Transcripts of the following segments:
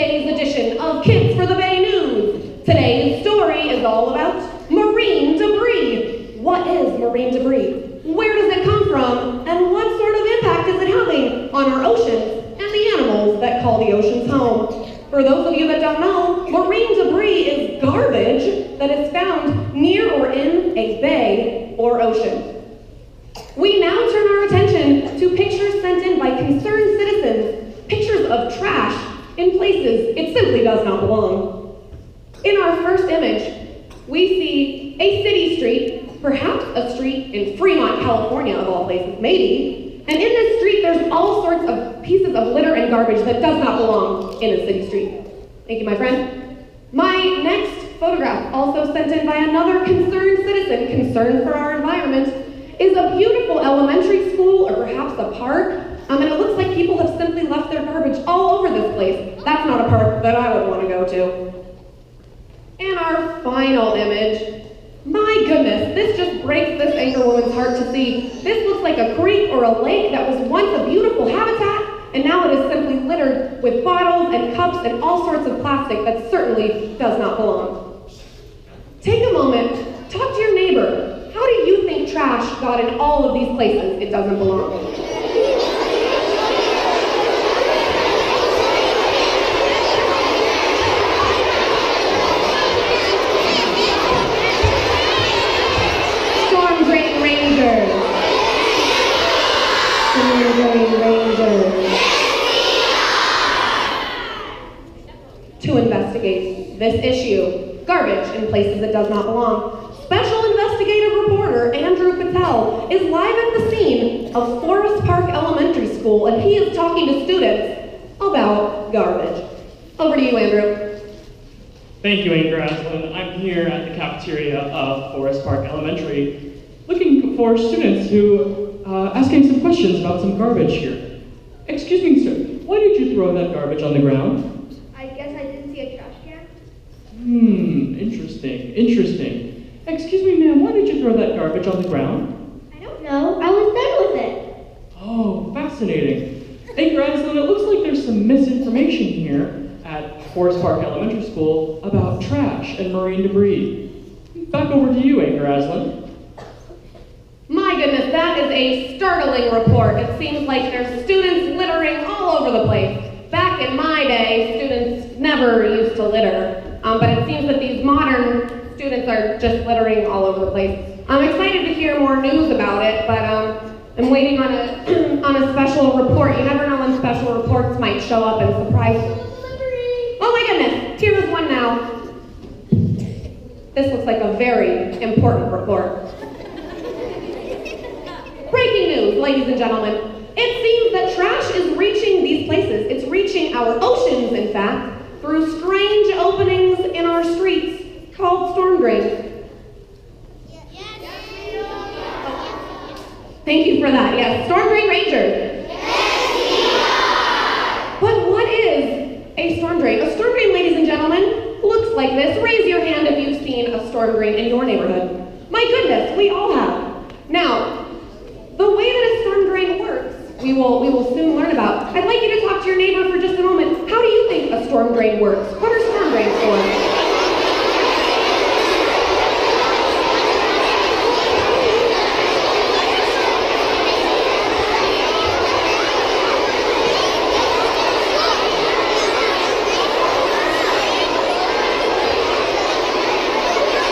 today's edition of Kids for the Bay News. Today's story is all about marine debris. What is marine debris? Where does it come from? And what sort of impact is it having on our oceans and the animals that call the oceans home? For those of you that don't know, marine debris is garbage that is found near or in a bay or ocean. We now turn our attention to pictures sent in by concerned citizens, pictures of trash in places it simply does not belong. In our first image, we see a city street, perhaps a street in Fremont, California of all places, maybe, and in this street there's all sorts of pieces of litter and garbage that does not belong in a city street. Thank you, my friend. My next photograph, also sent in by another concerned citizen concerned for our environment, is a beautiful elementary school or perhaps a park, and it looks like people have simply left their garbage all over this place. That's not a park that I would want to go to. And our final image, my goodness, this just breaks this anchor woman's heart to see. This looks like a creek or a lake that was once a beautiful habitat, and now it is simply littered with bottles and cups and all sorts of plastic that certainly does not belong. Take a moment, talk to your neighbor. How do you think trash got in all of these places it doesn't belong? Storm Drain Rangers. Storm Drain Rangers. To investigate this issue, garbage in places it does not belong, Special investigative reporter Andrew Patel is live at the scene of Forest Park Elementary School, and he is talking to students about garbage. Over to you, Andrew. Thank you, Anchor Aslan. I'm here at the cafeteria of Forest Park Elementary, looking for students who asking some questions about some garbage here. Excuse me, sir, why did you throw that garbage on the ground? I guess I didn't see a trash can. Interesting. Excuse me, ma'am, why did you throw that garbage on the ground? I don't know. I was done with it. Oh, fascinating. Anchor Aslan, it looks like there's some misinformation here at Forest Park Elementary School about trash and marine debris. Back over to you, Anchor Aslan. My goodness, that is a startling report. It seems like there's students littering all over the place. Back in my day, students never used to litter, but it seems that these modern students are just littering all over the place. I'm excited to hear more news about it, but I'm waiting on a on a special report. You never know when special reports might show up and surprise you. Oh my goodness, here is one now. This looks like a very important report. Breaking news, ladies and gentlemen. It seems that trash is reaching these places. It's reaching our oceans, in fact, through strange openings in our streets called storm drains. Thank you for that. Yes, Storm Drain Rangers. But what is a storm drain? A storm drain, ladies and gentlemen, looks like this. Raise your hand if you've seen a storm drain in your neighborhood. My goodness, we all have. Now, the way that a storm drain works, we will soon learn about. I'd like you to talk to your neighbor for just a moment. How do you think a storm drain works? What are storm drains for?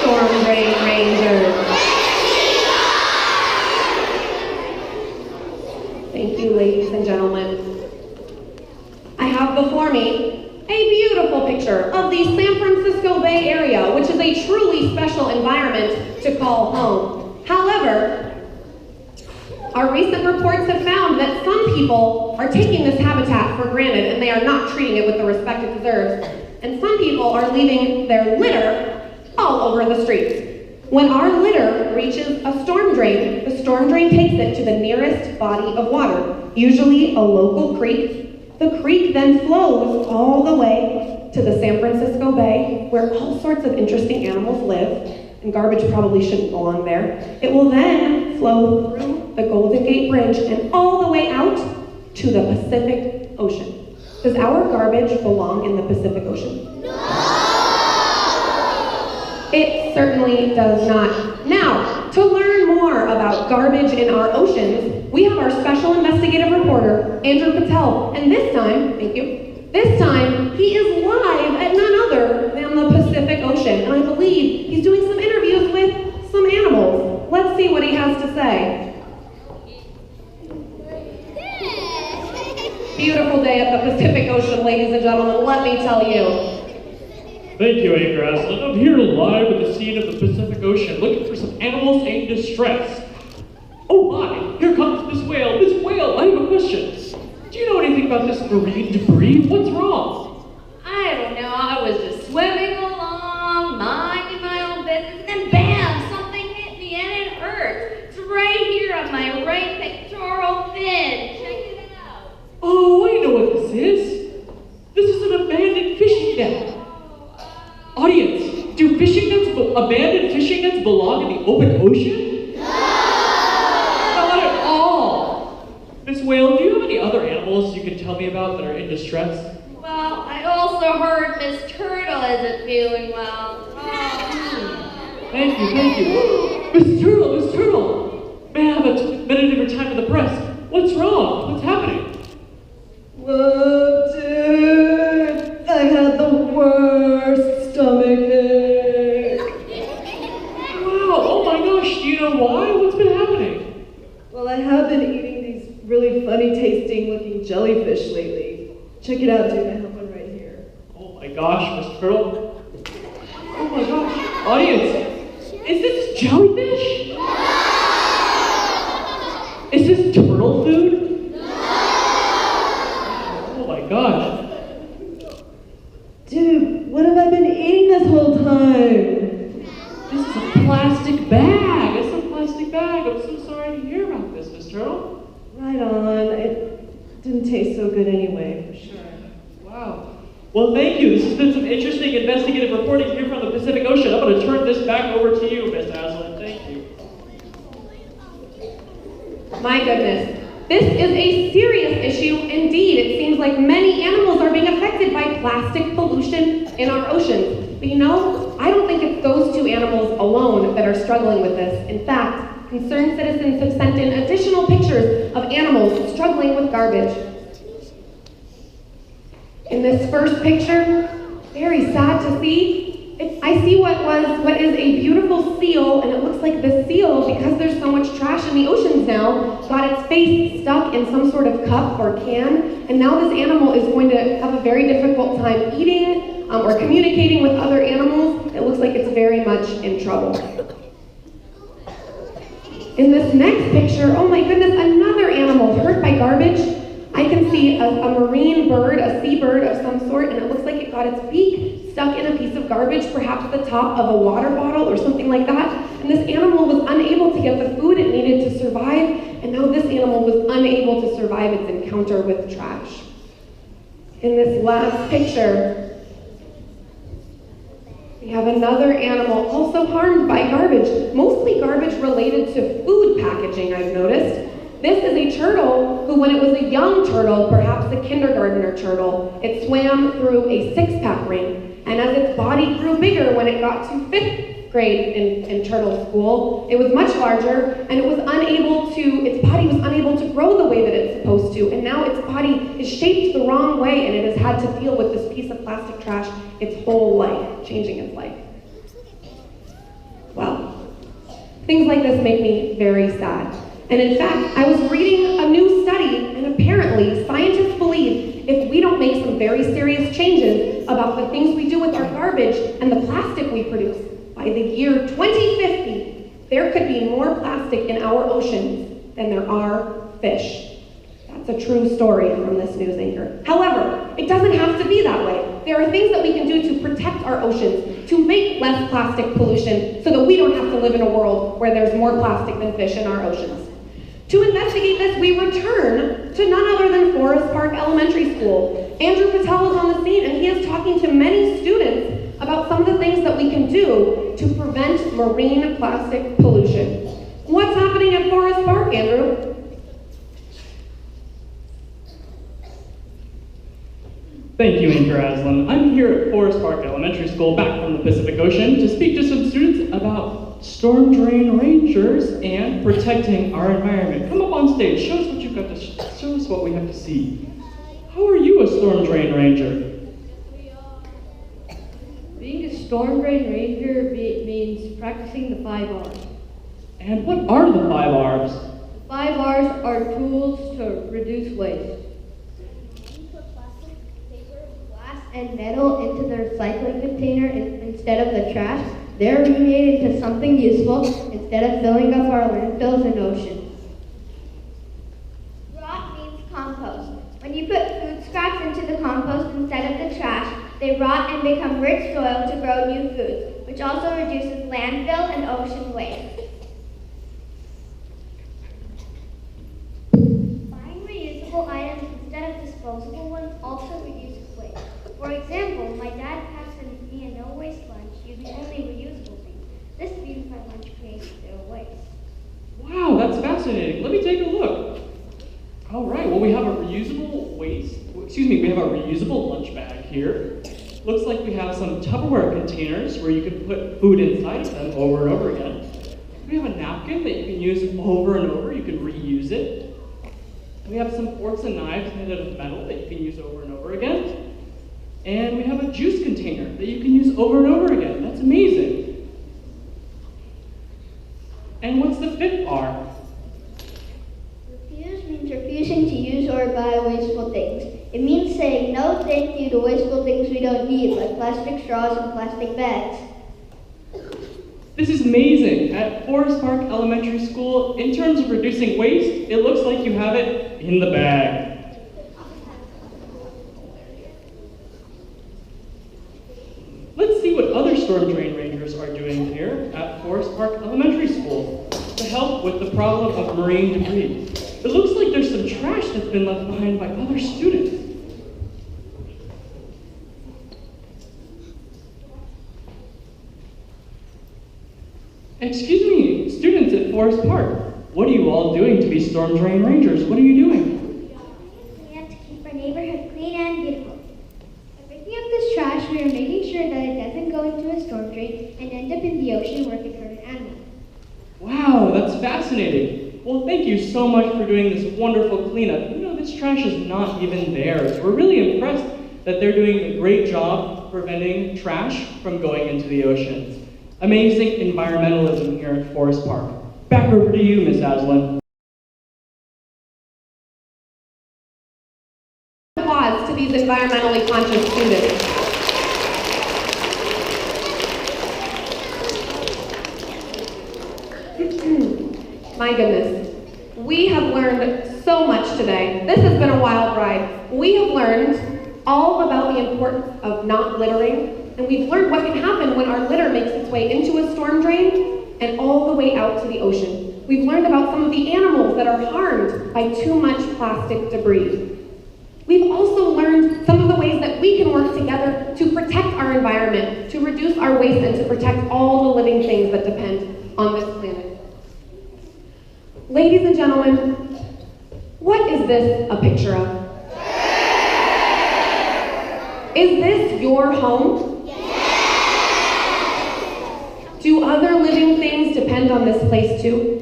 Storm Drain Rangers. Thank you, ladies and gentlemen. I have before me a beautiful picture of the San Francisco Bay Area, which is a truly special environment to call home. However, our recent reports have found that some people are taking this habitat for granted and they are not treating it with the respect it deserves. And some people are leaving their litter all over the streets. When our litter reaches a storm drain, the storm drain takes it to the nearest body of water, usually a local creek. The creek then flows all the way to the San Francisco Bay, where all sorts of interesting animals live, and garbage probably shouldn't belong there. It will then flow through the Golden Gate Bridge and all the way out to the Pacific Ocean. Does our garbage belong in the Pacific Ocean? No! It certainly does not. Now, to learn more about garbage in our oceans, we have our special investigative reporter, Andrew Patel, and this time, thank you, this time he is live at none other than the Pacific Ocean, and I believe he's doing some interviews with some animals. Let's see what he has to say. Beautiful day at the Pacific Ocean, ladies and gentlemen, let me tell you. Thank you, Anchor Aslan. I'm here live at the scene of the Pacific Ocean, looking for some animals in distress. Oh my, here comes Miss Whale. Miss Whale, I have a question. Do you know anything about this marine debris? What's wrong? I don't know, I was just swimming along, minding my own business, and then bam, something hit me and it hurts. It's right here on my right pectoral fin. Check it out. Oh, I know what this is. This is an abandoned fishing net. Audience, do abandoned fishing nets belong in the open ocean? No! Not at all. Miss Whale, do you have any other animals you can tell me about that are in distress? Well, I also heard Miss Turtle isn't feeling well. Oh. Thank you. Miss Turtle! May I have a minute of your time in the press? What's wrong? What's happening? Whoa, dude! I've had the worst stomachache. Wow, oh my gosh, do you know why? What's been happening? Well, I have been eating these really funny tasting looking jellyfish lately. Check it out, dude. I have one right here. Oh my gosh, Miss Turtle. Oh my gosh. Audience, is this jellyfish? Is this turtle food? Oh my gosh. Dude, what have I been eating this whole time? This is a plastic bag. It's a plastic bag. I'm so sorry to hear about this, Miss Turtle. Right on. It didn't taste so good anyway, for sure. Wow. Well, thank you. This has been some interesting investigative reporting here from the Pacific Ocean. I'm going to turn this back over to you, Miss Aslan. Thank you. My goodness. This is a serious issue indeed. It seems like many animals are being affected by plastic pollution in our oceans. But you know, I don't think it's those two animals alone that are struggling with this. In fact, concerned citizens have sent in additional pictures of animals struggling with garbage. In this first picture, very sad to see, I see what is a beautiful seal, and it looks like the seal, because there's so much trash in the oceans now, got its face stuck in some sort of cup or can, and now this animal is going to have a very difficult time eating or communicating with other animals. It looks like it's very much in trouble. In this next picture, oh my goodness, another animal hurt by garbage. I can see a marine bird, a seabird of some sort, and it looks like it got its beak stuck in a piece of garbage, perhaps at the top of a water bottle or something like that. And this animal was unable to get the food it needed to survive, and now this animal was unable to survive its encounter with trash. In this last picture, we have another animal also harmed by garbage, mostly garbage related to food packaging, I've noticed. This is a turtle who, when it was a young turtle, perhaps a kindergartner turtle, it swam through a six-pack ring. And as its body grew bigger when it got to fifth grade in turtle school, it was much larger, and its body was unable to grow the way that it's supposed to. And now its body is shaped the wrong way, and it has had to deal with this piece of plastic trash its whole life, changing its life. Wow. Things like this make me very sad. And in fact, I was reading a new study, and apparently scientists believe if we don't make some very serious changes about the things we do with our garbage and the plastic we produce, by the year 2050, there could be more plastic in our oceans than there are fish. That's a true story from this news anchor. However, it doesn't have to be that way. There are things that we can do to protect our oceans, to make less plastic pollution so that we don't have to live in a world where there's more plastic than fish in our oceans. To investigate this, we return to none other than Forest Park Elementary School. Andrew Patel is on the scene, and he is talking to many students about some of the things that we can do to prevent marine plastic pollution. What's happening at Forest Park, Andrew? Thank you, Anchor Aslan. I'm here at Forest Park Elementary School, back from the Pacific Ocean, to speak to some students about storm drain rangers and protecting our environment. Come up on stage, show us what you've got to show us what we have to see. How are you a storm drain ranger? Being a storm drain ranger means practicing the 5 R's. And what are the 5 R's? The 5 R's are tools to reduce waste. Put plastic, paper, glass, and metal into the recycling container instead of the trash. They're remade into something useful instead of filling up our landfills and oceans. Rot means compost. When you put food scraps into the compost instead of the trash, they rot and become rich soil to grow new foods, which also reduces landfill and ocean waste. Buying reusable items instead of disposable ones also reduces waste. For example, my dad passed me a no-waste lunch using only reusable things. This means my lunch creates zero waste. Wow, that's fascinating. Let me take a look. All right, well, we have a reusable lunch bag here. Looks like we have some Tupperware containers where you can put food inside of them over and over again. We have a napkin that you can use over and over. You can reuse it. We have some forks and knives made out of metal that you can use over and over again. And we have a juice container that you can use over and over again. That's amazing. And what's the 5th R? Refuse means refusing to use or buy wasteful things. It means saying no thank you to wasteful things we don't need, like plastic straws and plastic bags. This is amazing. At Forest Park Elementary School, in terms of reducing waste, it looks like you have it in the bag. Let's see what other storm drain rangers are doing here at Forest Park Elementary School to help with the problem of marine debris. It looks like there's some trash that's been left behind by other students. Excuse me, students at Forest Park, what are you all doing to be storm drain rangers? What are you doing? We have to keep our neighborhood clean and beautiful. By picking up this trash, we are making sure that it doesn't go into a storm drain and end up in the ocean where it could hurt an animal. Wow, that's fascinating. Well, thank you so much for doing this wonderful cleanup. You know, this trash is not even theirs. We're really impressed that they're doing a great job preventing trash from going into the oceans. Amazing environmentalism here at Forest Park. Back over to you, Miss Aslan. Applause to these environmentally conscious students. My goodness, we have learned so much today. This has been a wild ride. We have learned all about the importance of not littering, and we've learned what can happen when our litter makes its way into a storm drain and all the way out to the ocean. We've learned about some of the animals that are harmed by too much plastic debris. We've also learned some of the ways that we can work together to protect our environment, to reduce our waste, and to protect all the living things that depend on this planet. Ladies and gentlemen, what is this a picture of? Is this your home? Do other living things depend on this place too?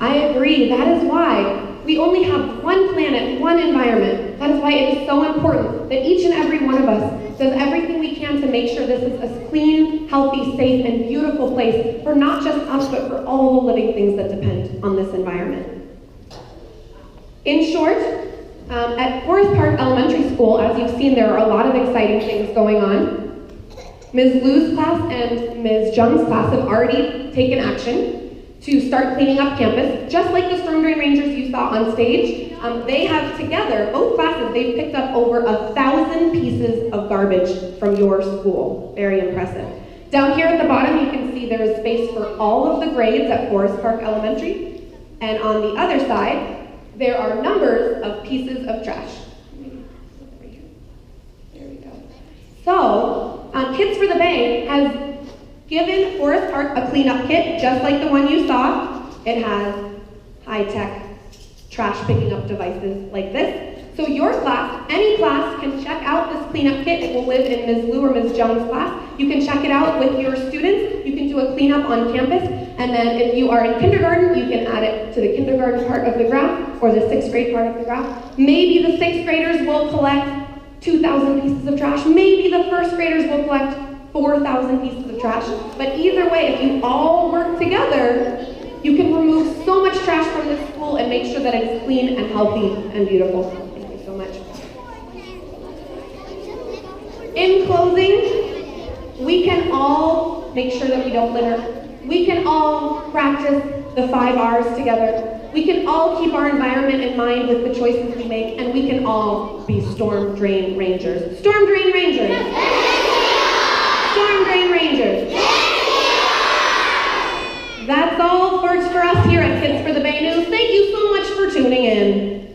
I agree. That is why we only have one planet, one environment. That is why it is so important that each and every one of us does everything we can to make sure this is a clean, healthy, safe, and beautiful place for not just us, but for all the living things that depend on this environment. In short, at Forest Park Elementary School, as you've seen, there are a lot of exciting things going on. Ms. Liu's class and Ms. Jung's class have already taken action to start cleaning up campus, just like the storm drain rangers you saw on stage. They have together, both classes, they've picked up over 1,000 pieces of garbage from your school. Very impressive. Down here at the bottom, you can see there is space for all of the grades at Forest Park Elementary. And on the other side, there are numbers of pieces of trash. There we go. So, Kids for the Bay has given Forest Park a cleanup kit, just like the one you saw. It has high-tech trash picking up devices like this. So your class, any class, can check out this cleanup kit. It will live in Ms. Lou or Ms. Jones' class. You can check it out with your students. You can do a cleanup on campus. And then if you are in kindergarten, you can add it to the kindergarten part of the graph or the 6th grade part of the graph. Maybe the 6th graders will collect 2,000 pieces of trash. Maybe the 1st graders will collect 4,000 pieces of trash. But either way, if you all work together, you can remove so much trash from this school and make sure that it's clean and healthy and beautiful. Thank you so much. In closing, we can all make sure that we don't litter. We can all practice the 5 R's together. We can all keep our environment in mind with the choices we make, and we can all be storm drain rangers. Storm drain rangers! Storm drain rangers! That's all for us here at Kids for the Bay News. Thank you so much for tuning in.